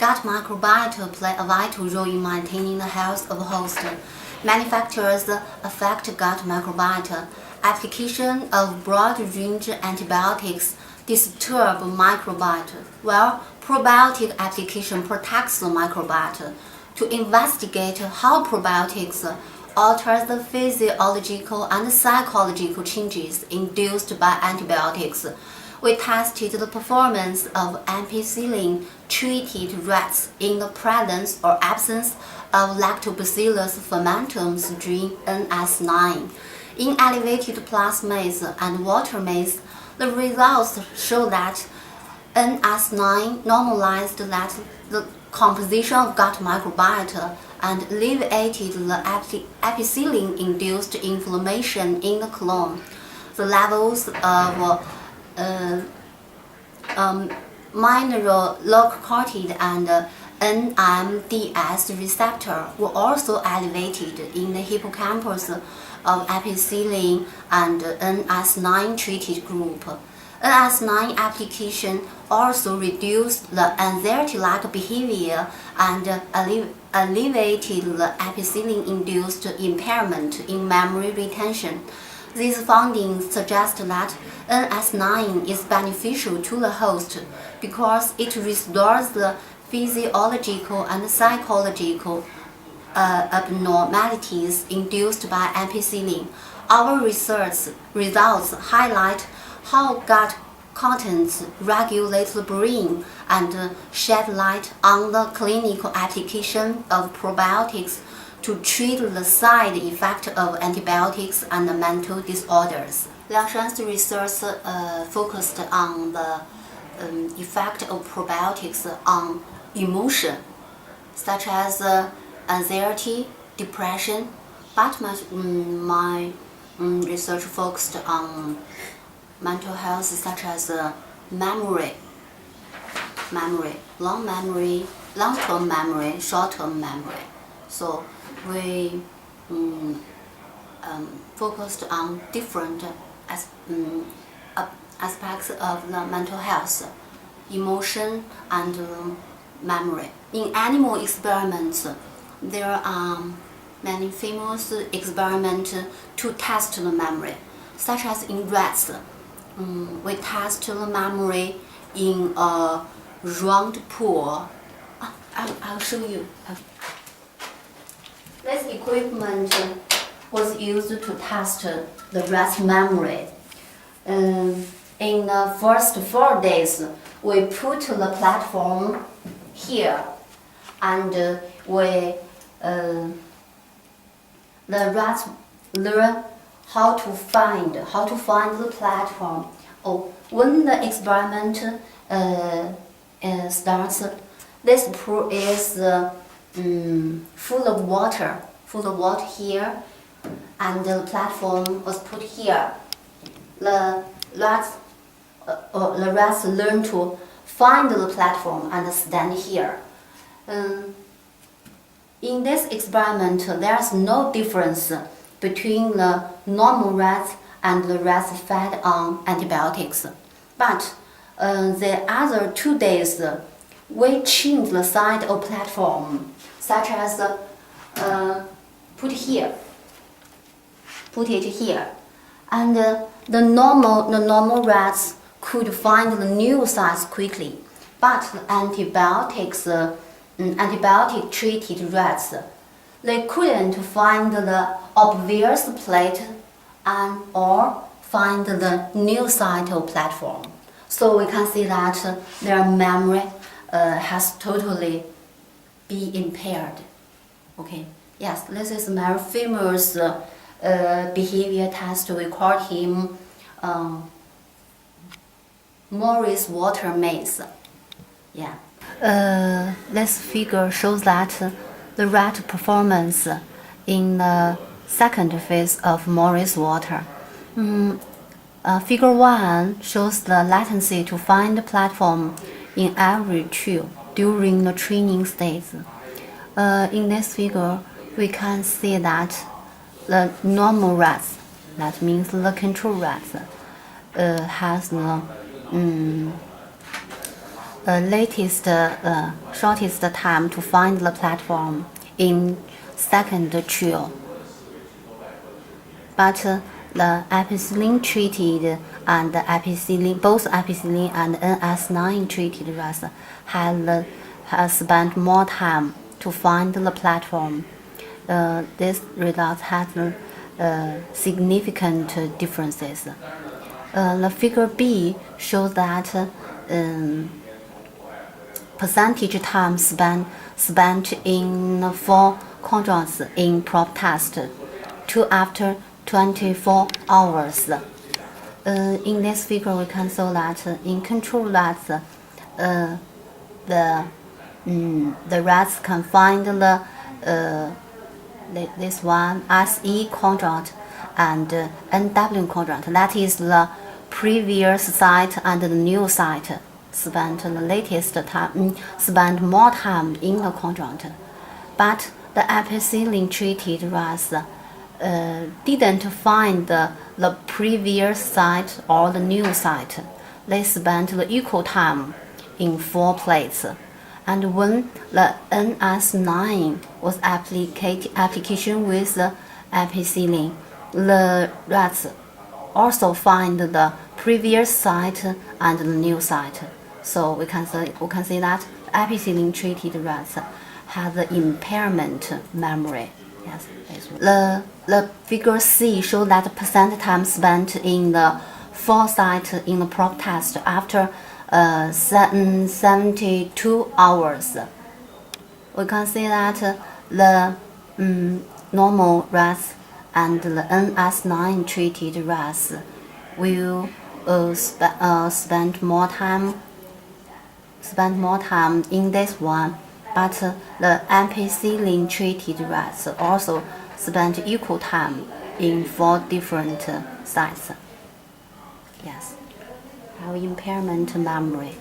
gut microbiota play a vital role in maintaining the health of a host. Many factors affect gut microbiota. Application of broad-range antibiotics disturb microbiota, while probiotic application protects the microbiota. To investigate how probiotics alter the physiological and psychological changes induced by antibiotics, we tested the performance of ampicillin-treated rats in the presence or absence of Lactobacillus fermentum strain NS9. In elevated plasmase and water maze, the results show that NS9 normalized the composition of gut microbiota and alleviated the ampicillin-induced inflammation in the colon. The levels of mineralocorticoid and NMDS receptor were also elevated in the hippocampus of ampicillin and NS9 treated group. NS9 application also reduced the anxiety-like behavior and alleviated the ampicillin-induced impairment in memory retention. These findings suggest that NS9 is beneficial to the host because it restores the physiological and psychological abnormalities induced by ampicillin. Our research results highlight how gut contents regulate the brain and shed light on the clinical application of probiotics to treat the side effect of antibiotics and mental disorders. Liangshan's research focused on the effect of probiotics on emotion, such as anxiety, depression, but my research focused on mental health, such as long-term memory, short-term memory. So we focused on different aspects of the mental health, emotion, and memory. In animal experiments, there are many famous experiments to test the memory, such as in rats. We test the memory in a round pool. I'll show you. This equipment was used to test the rat's memory. In the first 4 days, we put the platform here, and the rats learn how to find the platform. When the experiment starts, this pool is full of water here, and the platform was put here. The rats learn to find the platform and stand here. In this experiment, there's no difference between the normal rats and the rats fed on antibiotics. But the other 2 days, we changed the side of platform, such as put it here, and the normal rats could find the new size quickly, but the antibiotic treated rats, they couldn't find the obvious plate or find the new site or platform. So we can see that their memory has totally been impaired. Okay. Yes, this is a very famous behavior test. We call him Morris water maze. Yeah. This figure shows that the rat performance in the second phase of Morris water. Figure 1 shows the latency to find the platform in every chew during the training stage. In this figure, we can see that the normal rats, that means the control rats, has the shortest time to find the platform in second trio. But the ampicillin treated and both ampicillin and NS9 treated rats has spent more time to find the platform. This result has significant differences. The figure B shows that percentage time spent in 4 quadrants in prop test to after 24 hours. In this figure, we can show that in control rats, the rats can find this one SE quadrant and NW quadrant. That is the previous site and the new site spent more time in the quadrant. But the ampicillin treated rats didn't find the previous site or the new site. They spent the equal time in 4 places. And when the NS9 was application with the ampicillin, the rats also find the previous site and the new site. So we can say that ampicillin treated rats have the impairment memory. Yes, the figure C shows that percent time spent in the 4 sites in the prop test after 72 hours. We can see that the normal rats and the NS9 treated rats will spend more time in this one, but the ampicillin treated rats also spent equal time in 4 different sites. Yes, have impairment memory.